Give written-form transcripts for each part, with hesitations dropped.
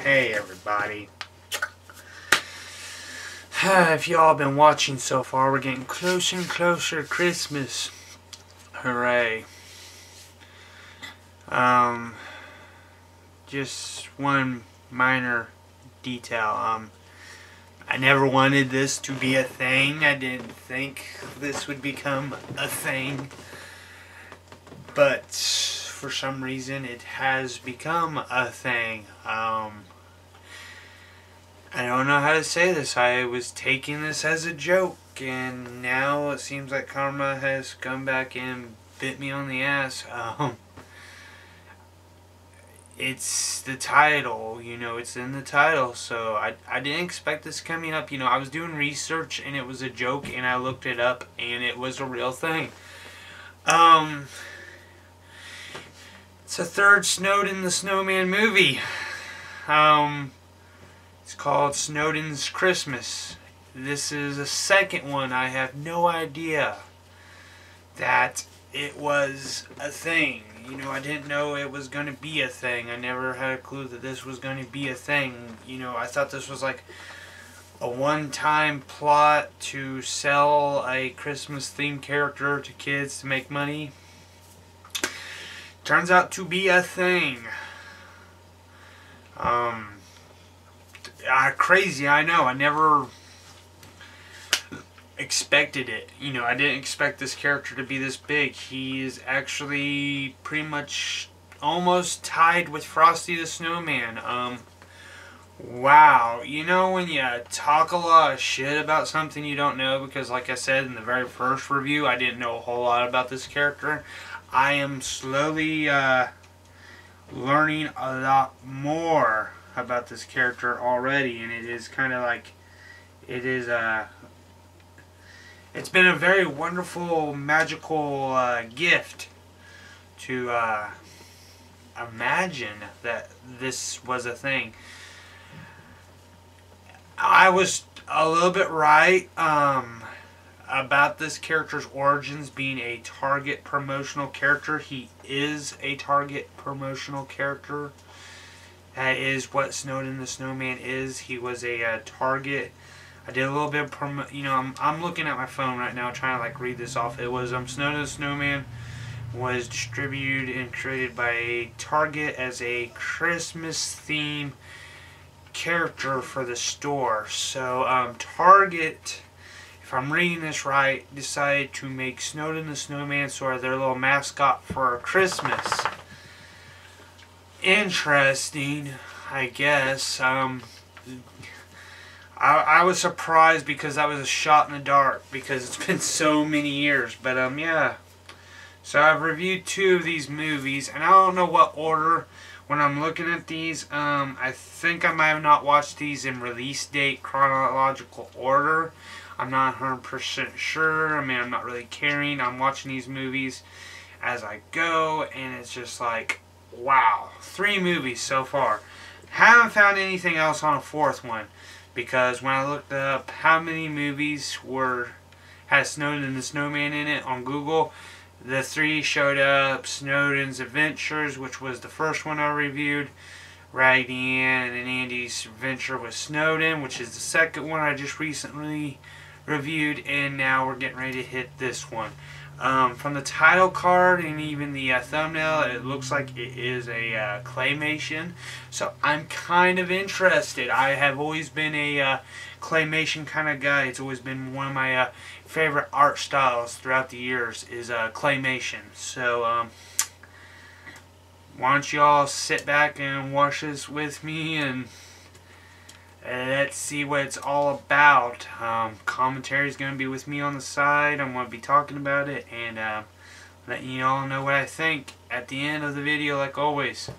Hey everybody. If y'all been watching so far, we're getting closer and closer to Christmas. Hooray. Just one minor detail. I never wanted this to be a thing. I didn't think this would become a thing. But for some reason it has become a thing. I don't know how to say this. I was taking this as a joke, and now it seems like karma has come back and bit me on the ass. It's the title, it's in the title, so I didn't expect this coming up. I was doing research, and it was a joke, and I looked it up, and it was a real thing. It's a third Snowden the Snowman movie. It's called Snowden's Christmas. This is a second one. I have no idea that it was a thing. I didn't know it was going to be a thing. I never had a clue that this was going to be a thing. I thought this was like a one-time plot to sell a Christmas-themed character to kids to make money. Turns out to be a thing. Crazy, I know. I never expected it. I didn't expect this character to be this big. He is actually pretty much almost tied with Frosty the Snowman. Wow. When you talk a lot of shit about something you don't know, because like I said in the very first review, I didn't know a whole lot about this character. I am slowly learning a lot more about this character already, and it is kind of like it's been a very wonderful, magical gift to imagine that this was a thing. I was a little bit right about this character's origins being a Target promotional character. He is a Target promotional character. That is what Snowden the Snowman is. He was a Target. I did a little bit of I'm looking at my phone right now trying to read this off. It was Snowden the Snowman was distributed and created by Target as a Christmas theme character for the store. So Target, if I'm reading this right, decided to make Snowden the Snowman sort of their little mascot for Christmas. Interesting, I guess. I was surprised because that was a shot in the dark because it's been so many years. But yeah. So I've reviewed 2 of these movies, and I don't know what order when I'm looking at these. I think I might have not watched these in release date chronological order. I'm not 100% sure. I'm not really caring. I'm watching these movies as I go, and it's just like, wow. 3 movies so far. Haven't found anything else on a 4th one, because when I looked up how many movies had Snowden the Snowman in it on Google, the 3 showed up. Snowden's Adventures, which was the first one I reviewed. Raggedy Ann and Andy's Adventure with Snowden, which is the second one I just recently reviewed, and now we're getting ready to hit this one. From the title card and even the thumbnail, it looks like it is a claymation, so I'm kind of interested. I have always been a claymation kind of guy. It's always been one of my favorite art styles throughout the years is claymation. So why don't you all sit back and watch this with me, and let's see what it's all about. Commentary is going to be with me on the side. I'm going to be talking about it and letting you all know what I think at the end of the video, like always.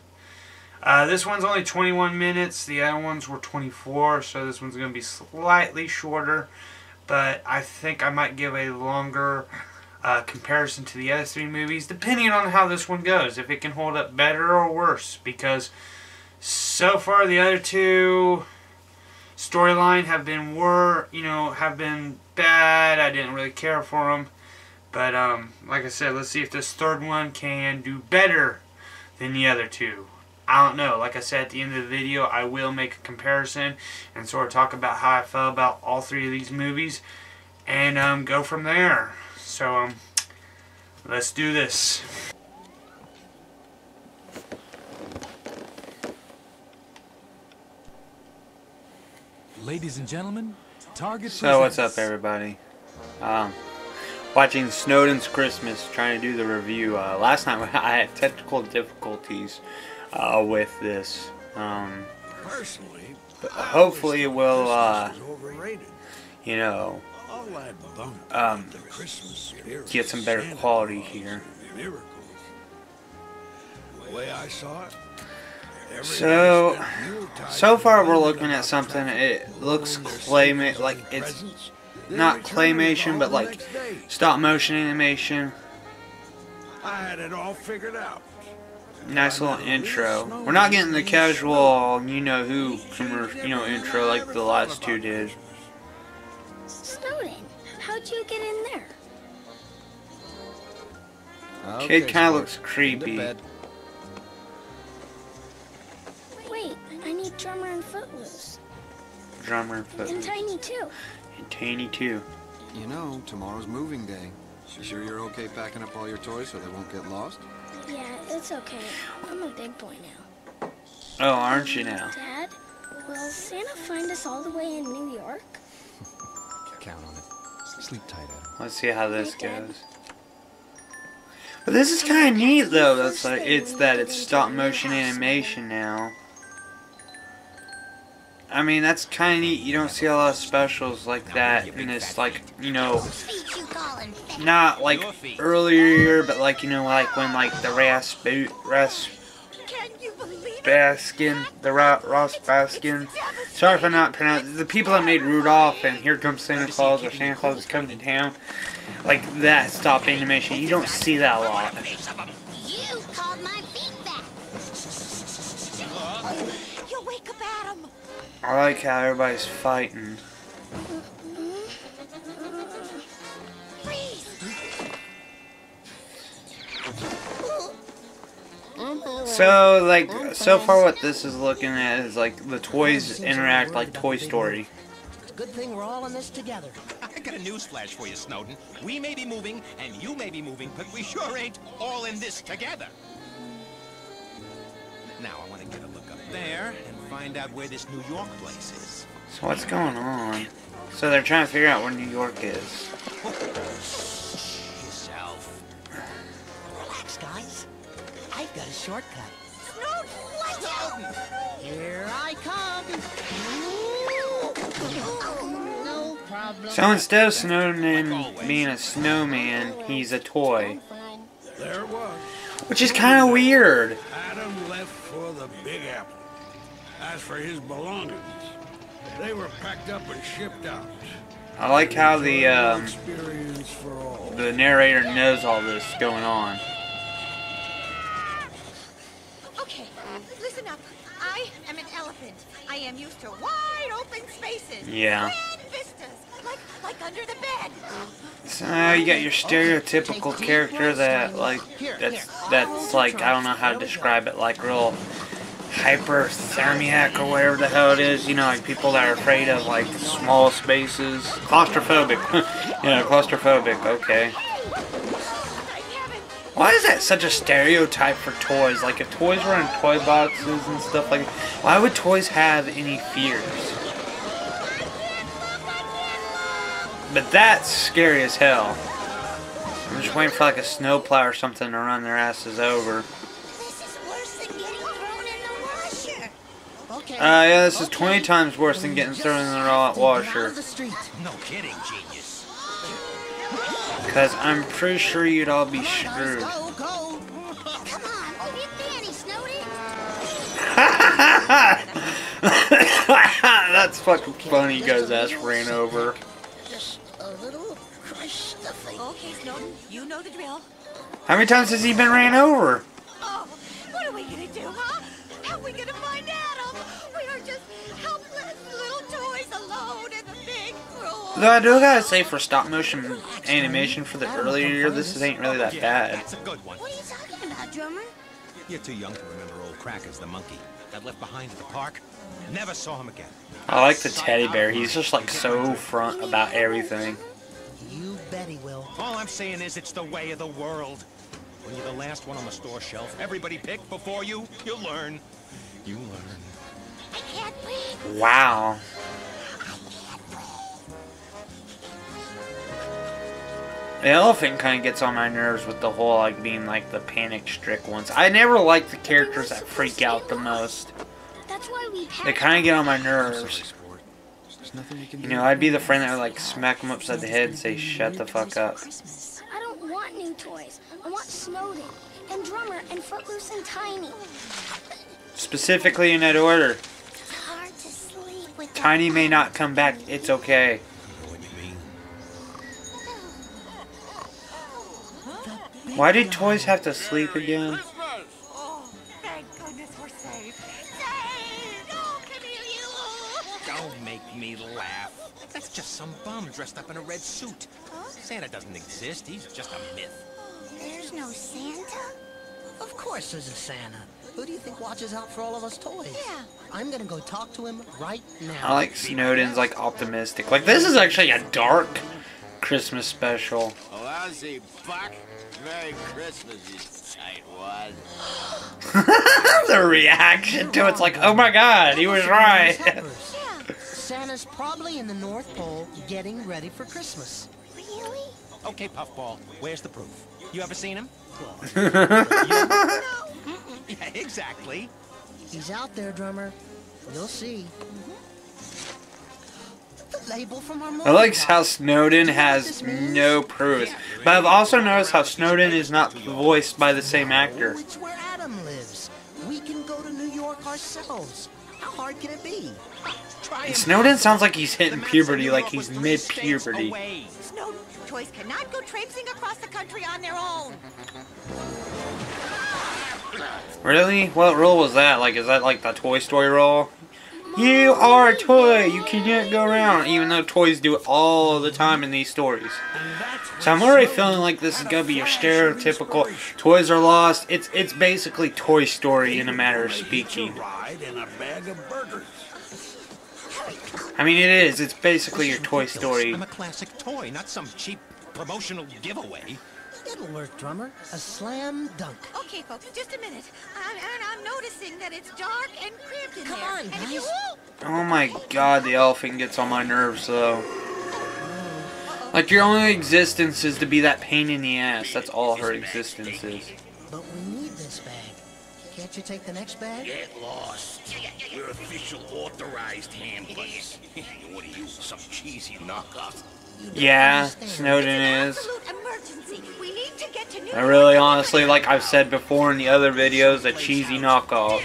This one's only 21 minutes. The other ones were 24, so this one's going to be slightly shorter. But I think I might give a longer comparison to the other 3 movies, depending on how this one goes, if it can hold up better or worse. Because so far the other 2 storyline have been bad. I didn't really care for them, but like I said, let's see if this 3rd one can do better than the other 2. I don't know. Like I said at the end of the video, I will make a comparison and sort of talk about how I felt about all three of these movies and go from there. So let's do this. Ladies and gentlemen, Target. So what's up, everybody? Watching Snowden's Christmas, trying to do the review. Last night I had technical difficulties with this. Personally, but hopefully it will, you know, get some better quality here. The way I saw it. So far we're looking at something. It looks like it's not claymation, but like stop motion animation. I had it all figured out. Nice little intro. We're not getting the casual, you know who, intro like the last two did. Snowden, how'd you get in there? Kid kind of looks creepy. Wait, I need Drummer and Footloose. Drummer and Footloose. And Tiny too. And Tiny too. You know, tomorrow's moving day. You sure you're okay packing up all your toys so they won't get lost? Yeah, it's okay. I'm a big boy now. Oh, aren't you now? Dad, will Santa find us all the way in New York? Count on it. Sleep tight, Adam. Let's see how this goes. But this is kind of neat, though. That's like it's stop motion animation now. I mean, that's kind of neat. You don't see a lot of specials like that in this, like, you know, not like earlier, but like, you know, like when like the Ross Baskin. Sorry if I'm not pronouncing the people that made Rudolph and Here Comes Santa Claus or Santa Claus is Coming to Town. Like that stop animation, you don't see that a lot. You called my feet back. You'll wake up Adam. I like how everybody's fighting. So, like, so far what this is looking at is, like, the toys interact like Toy Story. It's a good thing we're all in this together. I got a newsflash for you, Snowden. We may be moving, and you may be moving, but we sure ain't all in this together. Now, I want to get a look up there and find out where this New York place is. So what's going on? So they're trying to figure out where New York is. Yourself. Relax, guys. I've got a shortcut. Snowden, watch out! Here I come. No problem. So instead of Snowden being a snowman, he's a toy. There it was. Which is kind of weird. Adam left for the Big Apple. As for his belongings, they were packed up and shipped out. I like how the Experience for all. narrator knows all this going on. Okay, listen up. I am an elephant. I am used to wide open spaces. Yeah. Grand vistas, like under the bed. So you got your stereotypical character that that's like, I don't know how to describe it, like real hyperthermiac or whatever the hell it is, you know, like people that are afraid of like small spaces. Claustrophobic. Yeah, claustrophobic, okay. Why is that such a stereotype for toys? Like if toys were in toy boxes and stuff like that, why would toys have any fears? But that's scary as hell. I'm just waiting for like a snowplow or something to run their asses over. This is worse than getting thrown in the washer. Okay. Yeah, this is 20 times worse than getting thrown in the washer. No kidding, genius. Because I'm pretty sure you'd all be screwed. Go, go. Come on, move your fanny, Snowden. That's fucking funny. You guys' ass ran over. Just a little crushed stuffing. Okay, Snowden, you know the drill. How many times has he been ran over? Oh, what are we gonna do, huh? How are we gonna find Adam? We are just helpless little toys alone in the big room. Though I do gotta say, for stop motion animation for the earlier year, this ain't really that bad. That's a good one. What are you talking about, drummer? You're too young to remember old Crackers the monkey. Got left behind at the park. Never saw him again. I like the teddy bear. He's just like so front about everything. You bet he will. All I'm saying is it's the way of the world. When you're the last one on the store shelf, everybody picked before you, you'll learn. You learn. I can't wait. Wow. The elephant kind of gets on my nerves with the whole like being like the panic-strict ones. I never like the characters that freak out the most. That's why we They kind of get on my nerves. There's nothing we can You do. know, I'd be the friend that would like smack them upside the head and say, "Shut the fuck up." I don't want new toys. I want Snowden and Drummer and Footloose and Tiny. Specifically in that order. It's hard to sleep with Tiny may not come back. It's okay. Why did toys have to sleep again? Oh, thank goodness we're safe. Saved! Oh, Camille! Don't make me laugh. That's just some bum dressed up in a red suit. Santa doesn't exist. He's just a myth. There's no Santa? Of course there's a Santa. Who do you think watches out for all of us toys? Yeah. I'm gonna go talk to him right now. I like Snowden's like optimistic. Like this is actually a dark Christmas special. Well, I see, Buck. Merry Christmas, you tightwad. The reaction to it's like, oh my god, he was right. Peppers. Santa's probably in the North Pole getting ready for Christmas. Really? Okay, Puffball, where's the proof? You ever seen him? Yeah, exactly. He's out there, Drummer. You'll see. The label from our I like movie how box. Snowden has no proof. But I've also noticed how Snowden is not voiced by the same actor. It's where Adam lives. We can go to New York ourselves. How hard can it be? Try And him. Snowden sounds like he's hitting The puberty, Maps like of he's New York was 3 states mid-puberty. away. Snowden, toys cannot go traipsing across the country on their own. Really? What rule was that? Like, is that like the Toy Story rule? You are a toy. You cannot go around. Even though toys do it all the time in these stories. So I'm already feeling like this is gonna be your stereotypical toys are lost. It's basically Toy Story in a matter of speaking. Ride in a bag of burgers. I mean, it is. It's basically your Toy Story. I'm a classic toy, not some cheap promotional giveaway. It'll work, Drummer. A slam dunk. Okay, folks, just a minute. I'm noticing that it's dark and cramped in Come there. on, and if guys. you... Oh my god, the elephant gets on my nerves though. Like your only existence is to be that pain in the ass. That's all her existence is. But we need this bag. Can't you take the next bag? Get lost. We're official authorized handlers. What are you, some cheesy knockoff? Yeah, Snowden is. Absolute emergency. We need to get to New I York. really honestly, like I've said before in the other videos, a cheesy knockoff.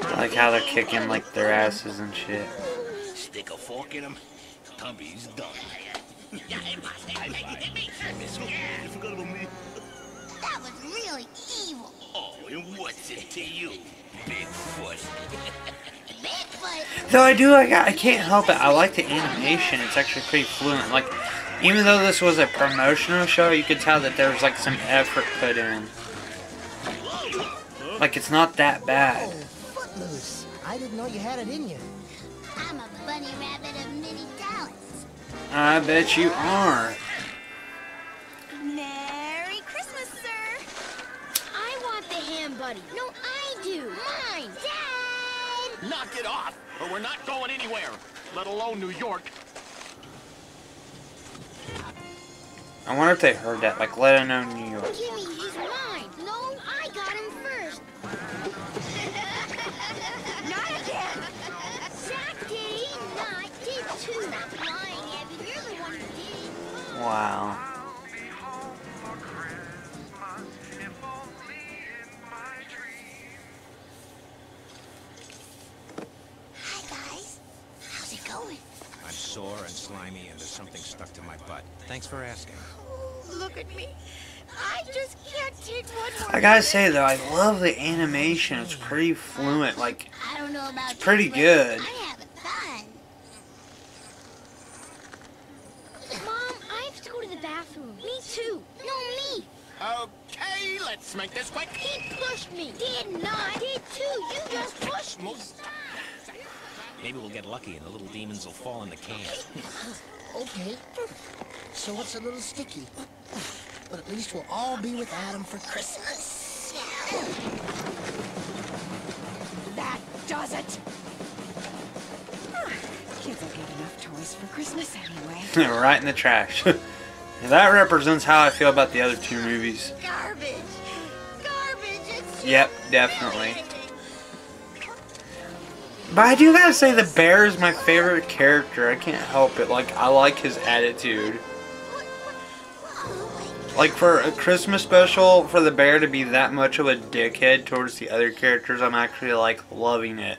I like how they're kicking like their asses and shit. Stick a fork in him. Tubby's done. That was really evil. Oh, and what's it to you, Bigfoot? Bigfoot. Though I do like, I can't help it. I like the animation. It's actually pretty fluent. Like, even though this was a promotional show, you could tell that there was like some effort put in. Like, it's not that bad. Oh, Footloose. I didn't know you had it in you. I'm a bunny rabbit of many talents. I bet you are. Merry Christmas, sir. I want the ham buddy. No, I do. Mine. Dad! Knock it off, or we're not going anywhere, let alone New York. I wonder if they heard that. Like, let it know New York. Gimme, he's mine. No, I got him first. Not again. Zach did. I did too. Stop lying, Abby. You're the one who did. Wow. Hi, guys. How's it going? I'm sore and slimy, and there's something stuck to my butt. Thanks for asking. Oh, look at me. I just can't take one more. I gotta say though, I love the animation. It's pretty fluent. Like, I don't know about it's pretty you, but good. I'm having fun. Mom, I have to go to the bathroom. Me too. No, me. Okay, let's make this quick. He pushed me. Did not. Did too. You just pushed me. Maybe we'll get lucky and the little demons will fall in the can. Okay. So it's a little sticky. But at least we'll all be with Adam for Christmas. That does it. Kids will get enough toys for Christmas anyway. Right in the trash. That represents how I feel about the other two movies. Garbage. Garbage. It's Yep, definitely. But I do gotta say the bear is my favorite character. I can't help it. Like, I like his attitude. Like, for a Christmas special, for the bear to be that much of a dickhead towards the other characters, I'm actually, like, loving it.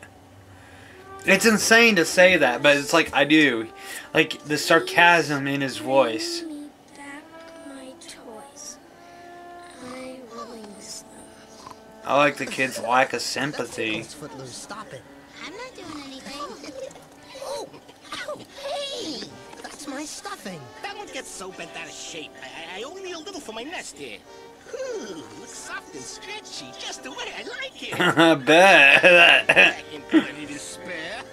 It's insane to say that, but it's like, I do. Like, the sarcasm in his voice. Give me back my toys. I release them. I like the kid's lack of sympathy. Footloose, stop it. I'm not doing anything. Oh, ow, hey, that's my stuffing. That one gets so bent out of shape. I only need a little for my nest here. Ooh, looks soft and stretchy, just the way I like it. I bet. Back in plenty to spare.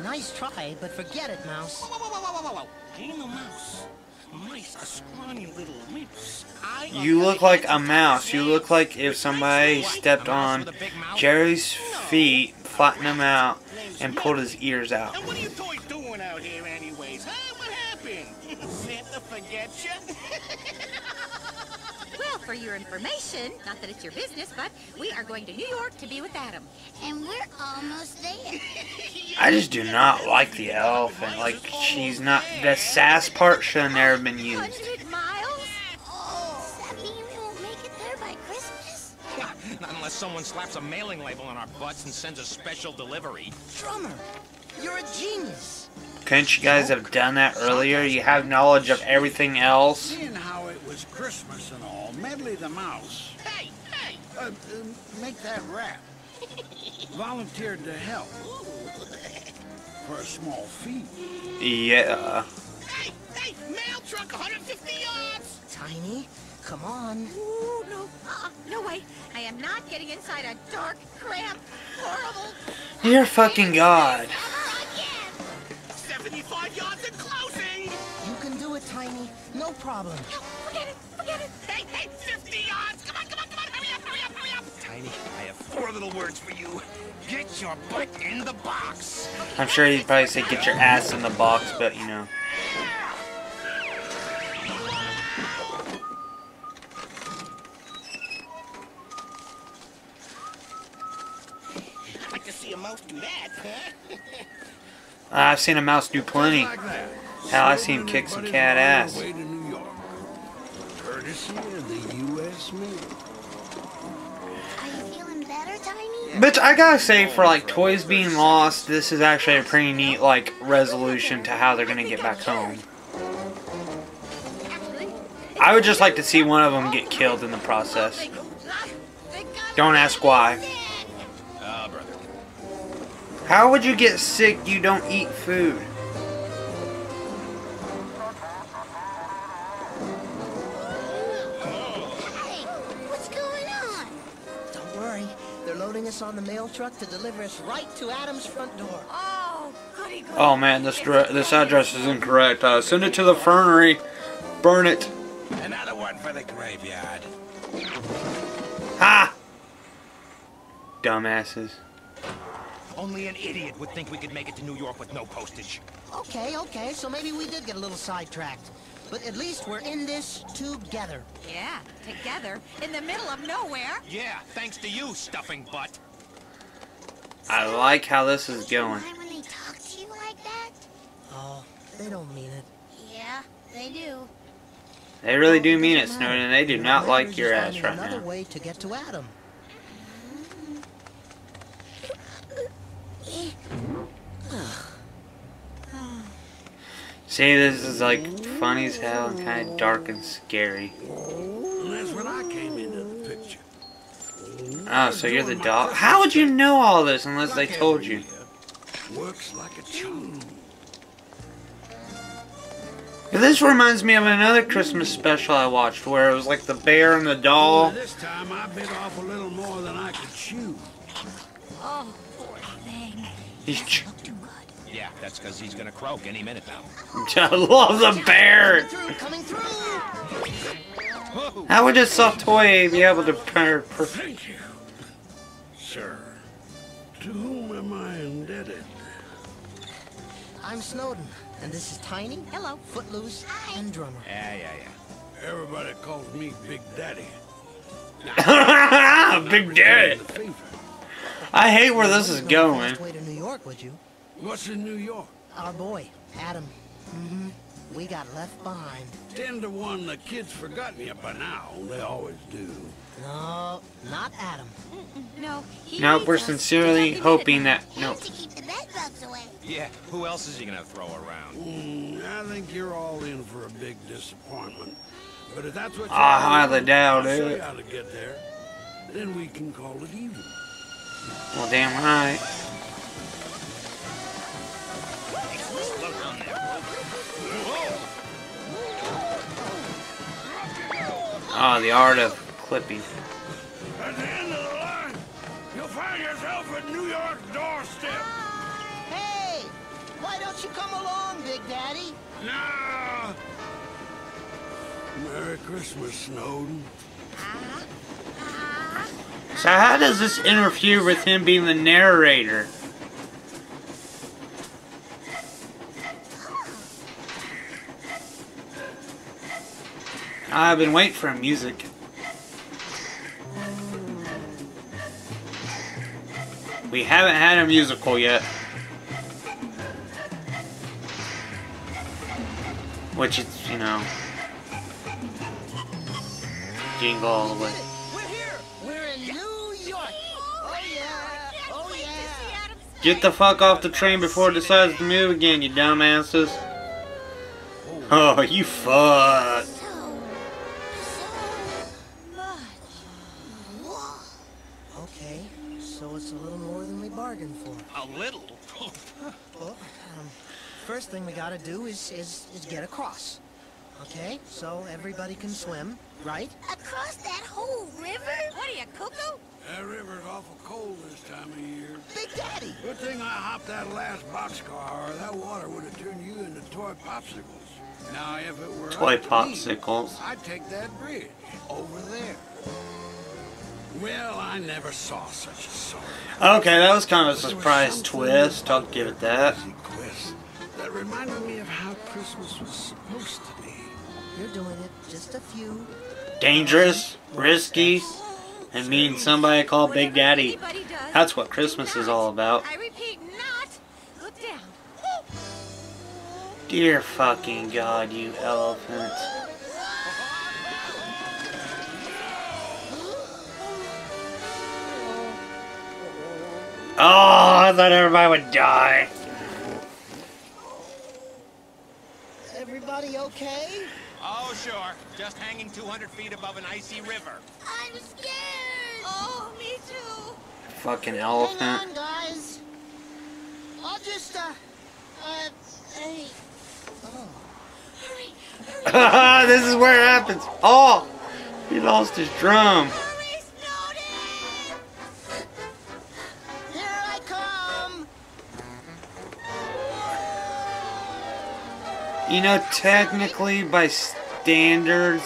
Nice try, but forget it, Mouse. Whoa, whoa, whoa, whoa, whoa, whoa. Ain't no mouse. Mice are scrawny little imps. You look like a mouse. You look like if somebody stepped on Jerry's feet, flattened him out, and pulled his ears out. And what are you toys doing out here anyways, huh? What happened? Santa forget you? Well, for your information, not that it's your business, but we are going to New York to be with Adam. And we're almost there. I just do not like the elephant. Like, she's not... The sass part should have never been used. 100 miles? Oh, does that mean we won't make it there by Christmas? Not unless someone slaps a mailing label on our butts and sends a special delivery. Drummer, you're a genius. Couldn't you guys have done that earlier? You have knowledge of everything else. Seeing how it was Christmas and all, Medley the Mouse, Hey, hey! make that rap. Volunteered to help. For a small fee. Yeah. Hey, hey! Mail truck 150 yards! Tiny, come on. Ooh, no. No way. I am not getting inside a dark, cramped, horrible... You're fucking God. Ever again. 75 yards and closing! You can do it, Tiny. No problem. No, forget it. Forget it. Hey, hey! 50 yards! Come on, come on, come on! Hurry up, hurry up, hurry up! Tiny, I have 4 little words for you. Get your butt in the box. I'm sure he'd probably say get your ass in the box, but you know. I'd like to see a mouse do that, huh? I've seen a mouse do plenty. Like that. Hell, I seen him kick some cat ass. Way to New York. Courtesy of the U.S. Mail. Are you feeling better, Tiny? But I gotta say, for like toys being lost, this is actually a pretty neat like resolution to how they're gonna get back home. Actually, I would just like to see one of them get killed in the process. Don't ask why. Ah, brother. How would you get sick? You don't eat food. Hey, what's going on? Don't worry. They're loading us on the mail truck to deliver us right to Adam's front door. Oh, goody, goody. Oh man, this address is incorrect. Send it to the fernery. Burn it. Another one for the graveyard. Ha! Dumbasses. Only an idiot would think we could make it to New York with no postage. Okay, so maybe we did get a little sidetracked. But at least we're in this together. Yeah, together, in the middle of nowhere. Yeah, thanks to you, stuffing butt. I like how this is going. Mind when they talk to you like that? Oh, they don't mean it. Yeah, they do. They really do mean it, Snowden. They do not Letters like your is ass only right another now. way to get to Adam. See, this is like funny as hell and kind of dark and scary. And that's when I came into the picture. Oh, so you're the dog? How would you know all this unless they told you? Works like a charm. This reminds me of another Christmas special I watched where it was like the bear and the doll. This time I bit off a little more than I could chew. Oh, poor thing. He's Yeah, that's because he's gonna croak any minute now. I love the bear. Coming through. How would a soft toy be able to Thank you, sir. To whom am I indebted? I'm Snowden, and this is Tiny. Hello. Footloose, and Drummer. Yeah. Everybody calls me Big Daddy. Big Daddy. I hate where this is going. Fast way to New York, would you? What's in New York? Our boy, Adam. We got left behind. 10 to 1, the kid's forgotten you by now. They always do. No, not Adam. No, he No, needs we're us to sincerely tuck him hoping in. that no. To keep the bed bugs away. Yeah, who else is he gonna throw around? I think you're all in for a big disappointment. But if that's what I highly doubt I'll show it. you how to get there. Then we can call it even. Well, damn right. Slow down there. Oh, the art of clipping. At the end of the line, you'll find yourself at New York's doorstep. Hey, why don't you come along, Big Daddy? Nah. Merry Christmas, Snowden. So how does this interfere with him being the narrator? I've been waiting for music. We haven't had a musical yet. Which is, you know, jingle all the way. We're here. We're in New York. Oh yeah. Oh yeah. Get the fuck off the train before it decides to move again, you dumbasses. Oh, you fuck. Okay, so it's a little more than we bargained for. A little? Well, first thing we gotta do is get across. Okay, so everybody can swim, right? Across that whole river? What are you, cuckoo? That river's awful cold this time of year. Big Daddy! Good thing I hopped that last boxcar, or that water would have turned you into toy popsicles. Now, if it were Toy up to me, popsicles. I'd take that bridge over there. Well, I never saw such a sorry. Okay, that was kind of a There was surprise something twist. I'll about give it that. crazy quest that reminded me of how Christmas was supposed to be. You're doing it just a few. Dangerous, risky, and meeting somebody called Big Daddy. Anybody does, That's what Christmas is all about. I repeat, not look down. Dear fucking God, you elephant. Oh, I thought everybody would die. Everybody okay? Oh, sure. Just hanging 200 feet above an icy river. I'm scared. Oh, me too. Fucking Hang elephant. on, guys. I'll just, hey. Oh. Hurry. This is where it happens. Oh, he lost his drum. Hurry, Snowden! Here I come! You know, technically, by standards,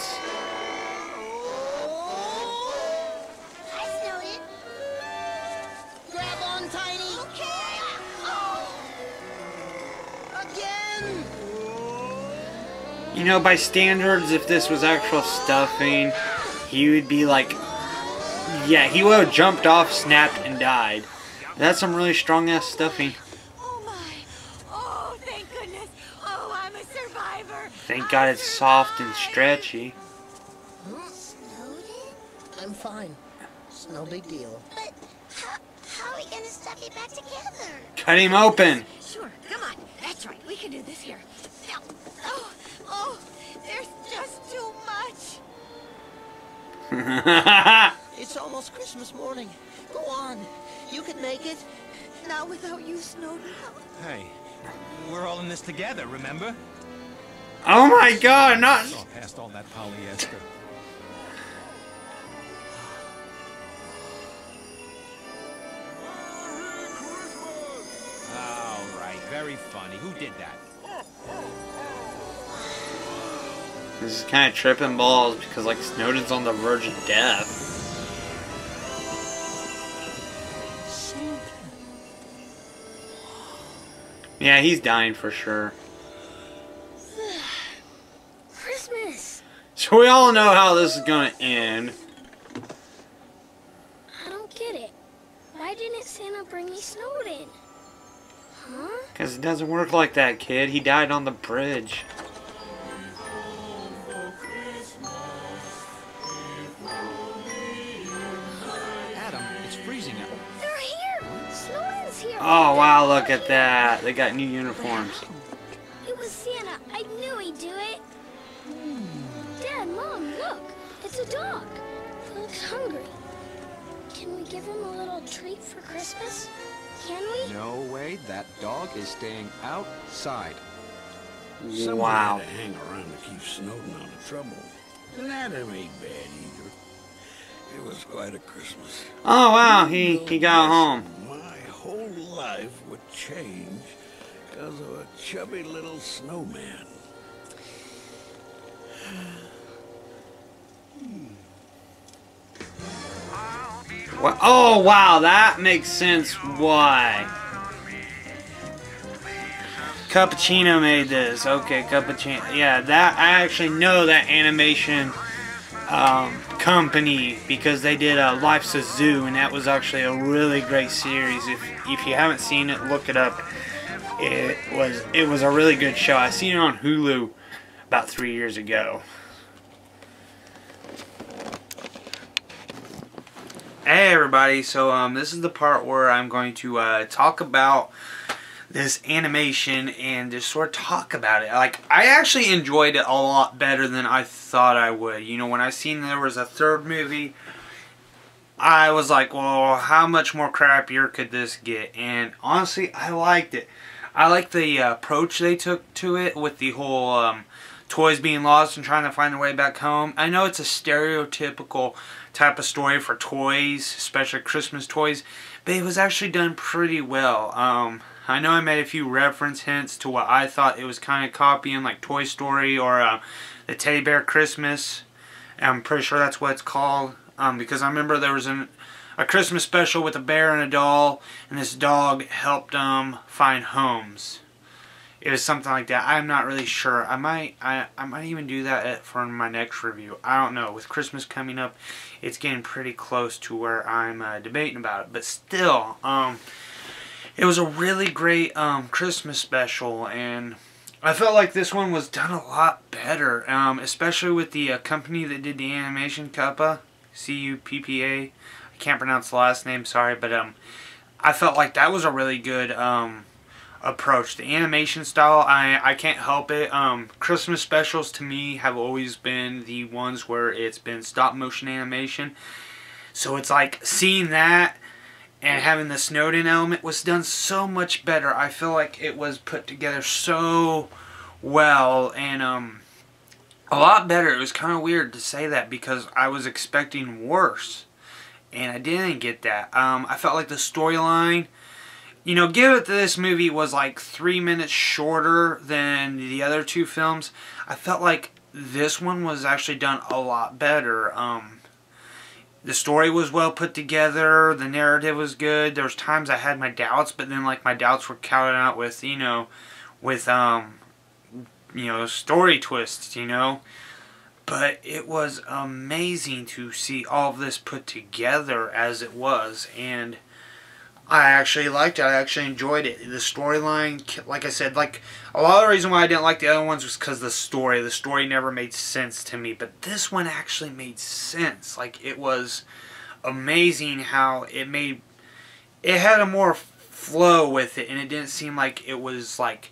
I Snowden. Grab on, Tiny! Okay. Again! you know, by standards, if this was actual stuffing, he would be like, yeah, he would have jumped off, snapped, and died. That's some really strong-ass stuffing. Oh my. Oh, thank goodness. Oh, I'm a survivor. Thank God it's soft and stretchy. Snowden? I'm fine. It's no big deal. But how are we gonna stuff you back together? Cut him open. Sure, come on. That's right. We can do this here. Now, It's almost Christmas morning. Go on. You can make it. Not without you, Snowden. Hey, we're all in this together, remember? Oh my God, not... Saw past all that polyester. All right, very funny. Who did that? This is kind of tripping balls because, like, Snowden's on the verge of death. Yeah, he's dying for sure. Christmas. So we all know how this is gonna end. I don't get it. Why didn't Santa bring me Snowden? Huh? Because it doesn't work like that, kid. He died on the bridge. Adam, it's freezing out. They're here. Snowden's here. Oh, wow, look at that. They got new uniforms. It was Santa. I knew he'd do it. Dad, Mom, look. It's a dog. He looks hungry. Can we give him a little treat for Christmas? Can we? No way, that dog is staying outside. Somebody Wow. had to hang around to keep Snowden out of trouble. And Adam ain't bad either. It was quite a Christmas. Oh, wow, he got home. My whole life would change because of a chubby little snowman. What? Oh, wow, that makes sense why. Cappuccino made this. Okay, Cappuccino. Yeah, that I actually know that animation company because they did Life's a Zoo, and that was actually a really great series. If you haven't seen it, look it up. It was a really good show. I seen it on Hulu about 3 years ago. Hey everybody, so this is the part where I'm going to talk about this animation and just sort of talk about it. Like, I actually enjoyed it a lot better than I thought I would. You know, when I seen there was a third movie, I was like, well, how much more crappier could this get? And honestly, I liked it. I liked the approach they took to it with the whole toys being lost and trying to find their way back home. I know it's a stereotypical type of story for toys, especially Christmas toys, but it was actually done pretty well. I know I made a few reference hints to what I thought it was kind of copying, like Toy Story or the Teddy Bear Christmas. I'm pretty sure that's what it's called, because I remember there was a Christmas special with a bear and a doll, and this dog helped them find homes. It was something like that. I'm not really sure. I might even do that for my next review. I don't know. With Christmas coming up, it's getting pretty close to where I'm debating about it. But still, it was a really great Christmas special, and I felt like this one was done a lot better, especially with the company that did the animation, Cuppa, C-U-P-P-A. I can't pronounce the last name, sorry, but I felt like that was a really good approach. The animation style, I can't help it. Christmas specials to me have always been the ones where it's been stop motion animation. So it's like seeing that and having the Snowden element was done so much better. I feel like it was put together so well and a lot better. It was kind of weird to say that because I was expecting worse and I didn't get that. I felt like the storyline, you know, give it that this movie was like 3 minutes shorter than the other two films, I felt like this one was actually done a lot better. The story was well put together, the narrative was good. There was times I had my doubts, but then like my doubts were counted out with, you know, story twists, you know. But it was amazing to see all of this put together as it was, and I actually liked it. I actually enjoyed it. The storyline, like I said, like a lot of the reason why I didn't like the other ones was because the story never made sense to me. But this one actually made sense. Like, it was amazing how it had a more flow with it, and it didn't seem like it was like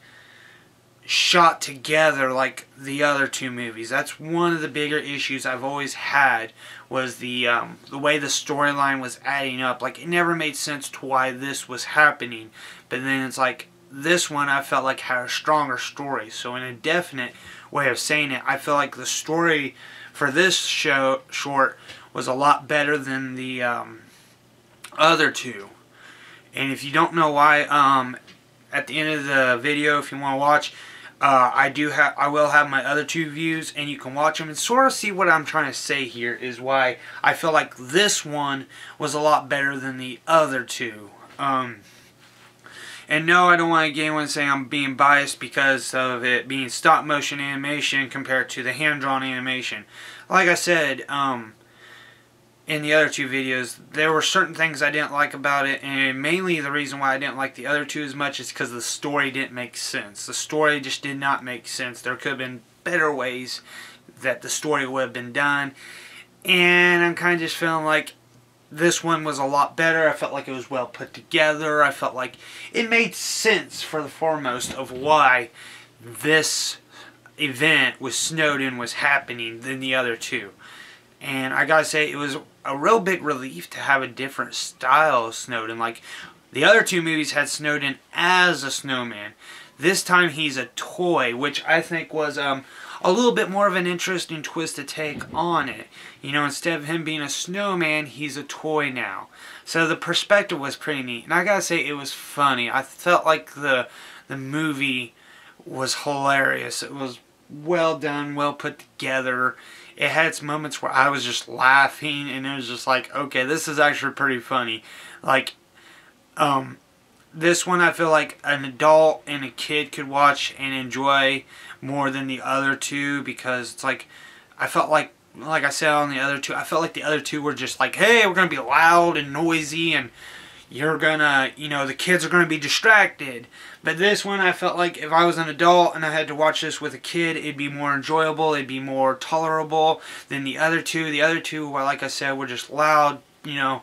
shot together like the other two movies. That's one of the bigger issues I've always had, was the way the storyline was adding up. Like, it never made sense to why this was happening, but then it's like this one I felt like had a stronger story. So in a definite way of saying it, I feel like the story for this short was a lot better than the other two. And if you don't know why, at the end of the video, if you want to watch, I will have my other two views, and you can watch them and sort of see what I'm trying to say here is why I feel like this one was a lot better than the other two. And no, I don't want to get anyone to say I'm being biased because of it being stop motion animation compared to the hand-drawn animation. Like I said, in the other two videos, there were certain things I didn't like about it, and mainly the reason why I didn't like the other two as much is because the story didn't make sense. The story just did not make sense. There could have been better ways that the story would have been done, and I'm kind of just feeling like this one was a lot better. I felt like it was well put together. I felt like it made sense for the foremost of why this event with Snowden was happening than the other two. And I gotta say, it was a real big relief to have a different style of Snowden. Like, the other two movies had Snowden as a snowman. This time he's a toy, which I think was a little bit more of an interesting twist to take on it. You know, instead of him being a snowman, he's a toy now. So the perspective was pretty neat. And I gotta say, it was funny. I felt like the movie was hilarious. It was well done, well put together. It had its moments where I was just laughing, and it was just like, okay, this is actually pretty funny. Like, this one I feel like an adult and a kid could watch and enjoy more than the other two, because it's like, I felt like I said on the other two, I felt like the other two were just like, hey, we're going to be loud and noisy, and you're gonna, you know, the kids are gonna be distracted. But this one, I felt like if I was an adult and I had to watch this with a kid, it'd be more enjoyable, it'd be more tolerable than the other two. The other two, well, like I said, were just loud, you know,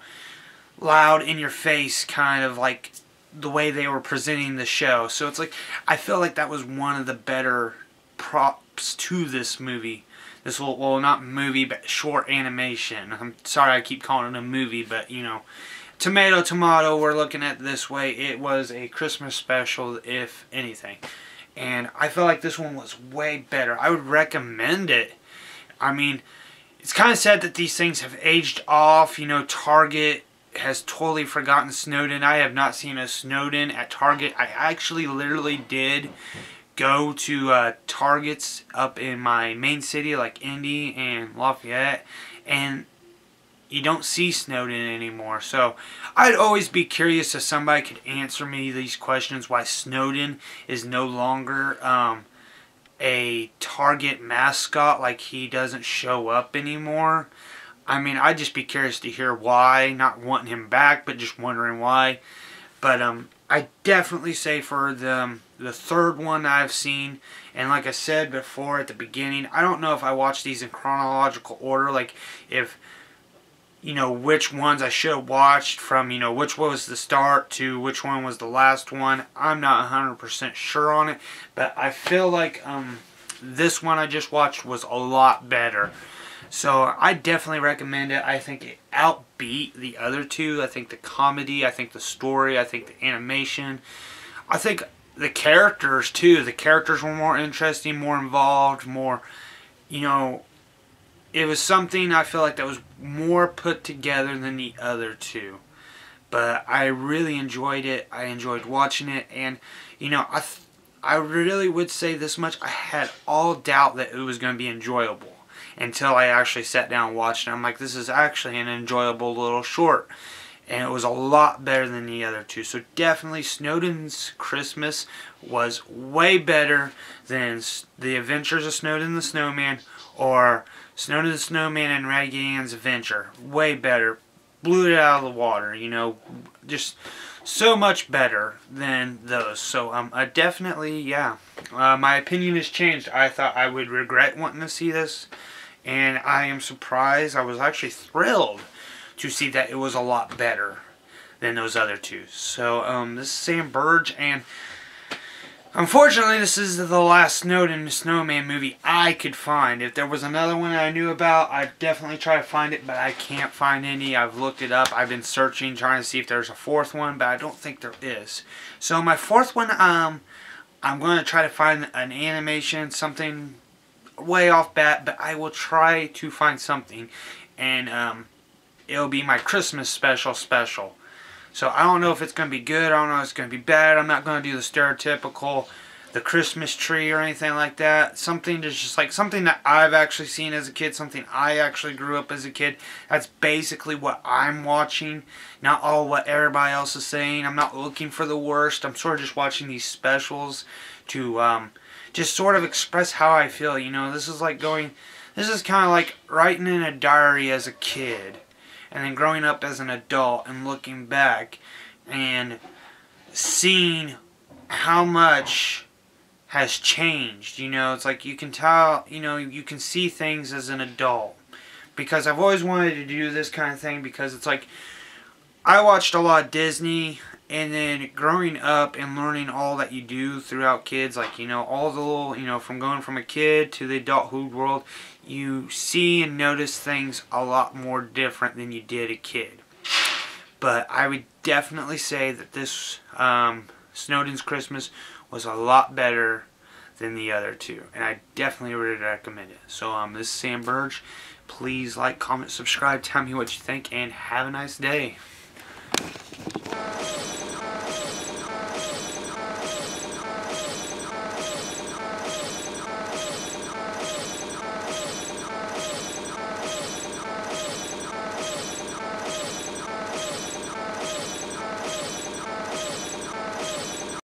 loud in your face, kind of like the way they were presenting the show. So it's like, I feel like that was one of the better props to this movie. This little, well, not movie, but short animation. I'm sorry I keep calling it a movie, but, you know, tomato, tomato, we're looking at it this way. It was a Christmas special, if anything. And I feel like this one was way better. I would recommend it. I mean, it's kind of sad that these things have aged off. You know, Target has totally forgotten Snowden. I have not seen a Snowden at Target. I actually literally did go to Targets up in my main city, like Indy and Lafayette, and you don't see Snowden anymore. So I'd always be curious if somebody could answer me these questions, why Snowden is no longer a Target mascot, like he doesn't show up anymore. I mean, I'd just be curious to hear why, not wanting him back, but just wondering why. But I definitely say for the third one I've seen, and like I said before at the beginning, I don't know if I watched these in chronological order, like if, you know, which ones I should have watched from, you know, which was the start to which one was the last one. I'm not 100% sure on it, but I feel like this one I just watched was a lot better. So I definitely recommend it. I think it outbeat the other two. I think the comedy, I think the story, I think the animation. I think the characters too. The characters were more interesting, more involved, more, you know, it was something I feel like that was more put together than the other two. But I really enjoyed it. I enjoyed watching it. And, you know, I really would say this much. I had all doubt that it was going to be enjoyable until I actually sat down and watched it. I'm like, this is actually an enjoyable little short. And it was a lot better than the other two. So definitely Snowden's Christmas was way better than The Adventures of Snowden the Snowman or Snowden the Snowman and Raggedy Ann's Adventure. Way better. Blew it out of the water, you know. Just so much better than those. So I definitely, yeah. My opinion has changed. I thought I would regret wanting to see this. And I am surprised. I was actually thrilled to see that it was a lot better than those other two. So this is Sam Burge, and Unfortunately, this is the last Snowden Snowman movie I could find. If there was another one I knew about, I'd definitely try to find it, but I can't find any. I've looked it up. I've been searching, trying to see if there's a fourth one, but I don't think there is. So my fourth one, I'm going to try to find an animation, something way off bat, but I will try to find something, and it'll be my Christmas special. So I don't know if it's going to be good, I don't know if it's going to be bad. I'm not going to do the stereotypical, the Christmas tree or anything like that. Something that's just like something that I've actually seen as a kid, something I actually grew up as a kid. That's basically what I'm watching, not all what everybody else is saying. I'm not looking for the worst. I'm sort of just watching these specials to just sort of express how I feel. You know, this is kind of like writing in a diary as a kid, and then growing up as an adult and looking back and seeing how much has changed. You know, it's like you can tell, you know, you can see things as an adult. Because I've always wanted to do this kind of thing, because it's like I watched a lot of Disney, and then growing up and learning all that you do throughout kids, like, you know, all the little, you know, from going from a kid to the adulthood world, you see and notice things a lot more different than you did a kid. But I would definitely say that this Snowden's Christmas was a lot better than the other two, and I definitely would recommend it. So this is Sam Burge. Please like, comment, subscribe, tell me what you think, and have a nice day.